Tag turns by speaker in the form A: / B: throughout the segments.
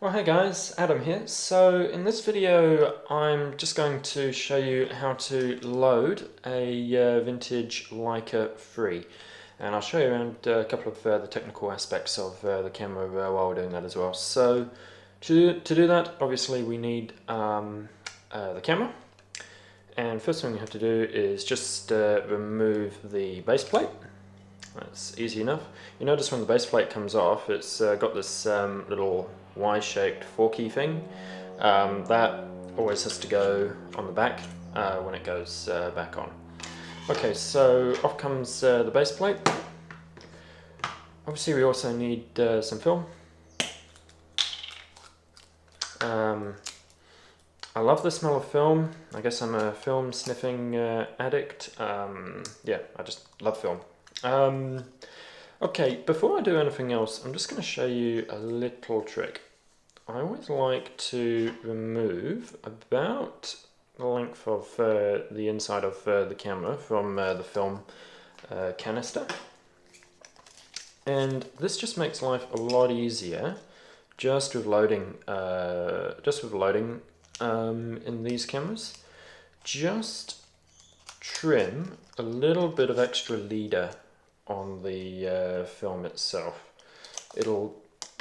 A: Well, hey guys, Adam here. So in this video I'm just going to show you how to load a vintage Leica free, and I'll show you around a couple of the technical aspects of the camera while we're doing that as well. So to do that, obviously we need the camera, and first thing we have to do is just remove the base plate. That's easy enough. You notice when the base plate comes off, it's got this little Y-shaped forky thing. That always has to go on the back when it goes back on. Okay, so off comes the base plate. Obviously we also need some film. I love the smell of film. I guess I'm a film sniffing addict. Yeah, I just love film. Okay, before I do anything else, I'm just going to show you a little trick. I always like to remove about the length of the inside of the camera from the film canister. And this just makes life a lot easier just with loading, in these cameras. Just trim a little bit of extra leader on the film itself.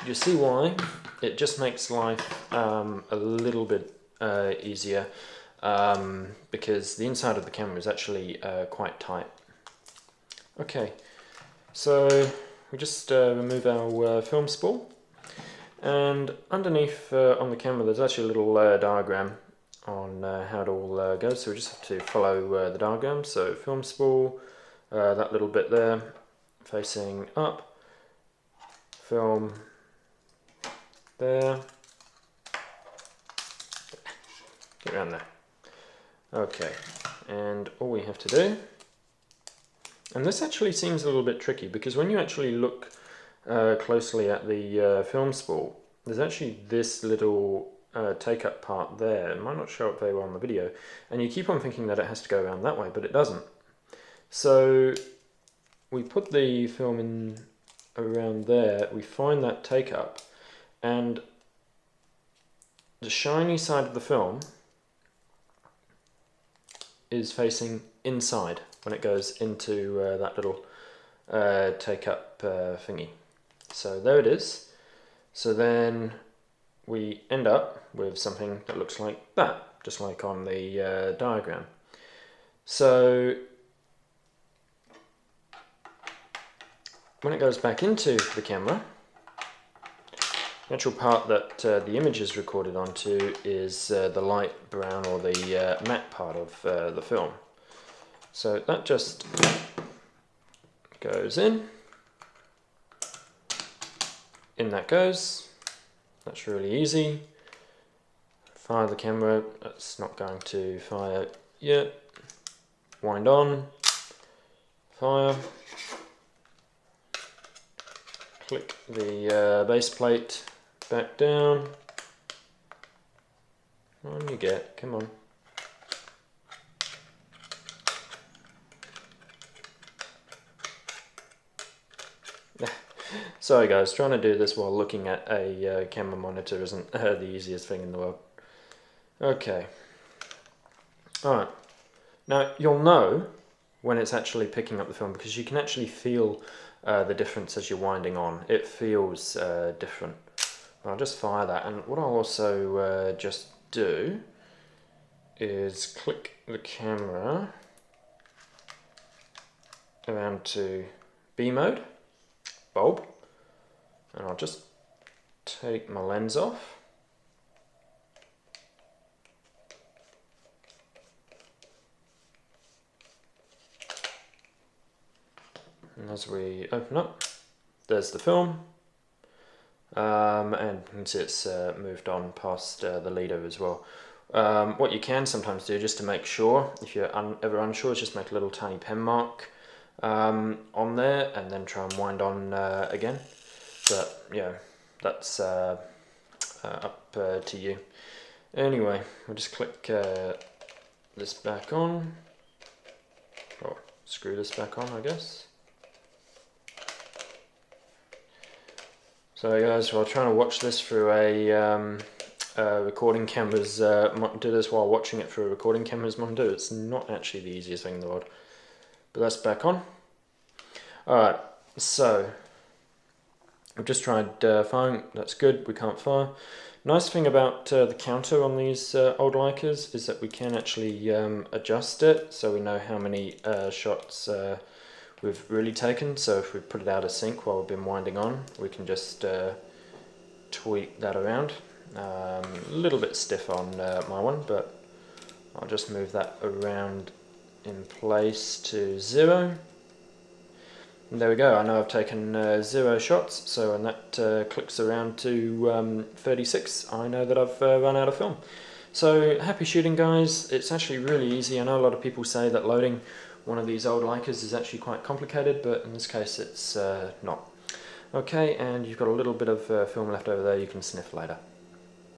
A: You see why? It just makes life a little bit easier because the inside of the camera is actually quite tight. Okay, so we just remove our film spool, and underneath on the camera there's actually a little diagram on how it all goes, so we just have to follow the diagram. So film spool, that little bit there facing up, film there, get around there. Okay, and all we have to do, and this actually seems a little bit tricky because when you actually look closely at the film spool, there's actually this little take-up part there. It might not show up very well on the video, and you keep on thinking that it has to go around that way, but it doesn't. So we put the film in around there, we find that take-up, and the shiny side of the film is facing inside when it goes into that little take-up thingy. So there it is. So then we end up with something that looks like that, just like on the diagram. So when it goes back into the camera, the actual part that the image is recorded onto is the light brown or the matte part of the film. So that just goes in that goes. That's really easy. Fire the camera, that's not going to fire yet. Wind on, fire. Click the base plate back down. On you get, come on. Sorry guys, trying to do this while looking at a camera monitor isn't the easiest thing in the world. Okay. Alright. Now you'll know when it's actually picking up the film because you can actually feel the difference as you're winding on. It feels different. I'll just fire that, and what I'll also just do is click the camera around to B mode, bulb, and I'll just take my lens off. And as we open up, there's the film, and you can see it's moved on past the leader as well. What you can sometimes do, just to make sure, if you're ever unsure, is just make a little tiny pen mark on there and then try and wind on again. But yeah, that's up to you. Anyway, we'll just click this back on, or screw this back on, I guess. So guys, while trying to watch this through a recording camera's do this while watching it through a recording camera's monitor, it's not actually the easiest thing in the world. But that's back on. Alright, so I've just tried firing, that's good, we can't fire. Nice thing about the counter on these old Leicas is that we can actually adjust it so we know how many shots we've really taken. So if we put it out of sync while we've been winding on, we can just tweak that around. A little bit stiff on my one, but I'll just move that around in place to 0. And there we go, I know I've taken 0 shots, so when that clicks around to 36, I know that I've run out of film. So happy shooting, guys. It's actually really easy. I know a lot of people say that loading one of these old Leicas is actually quite complicated, but in this case it's not. Okay, and you've got a little bit of film left over there you can sniff later.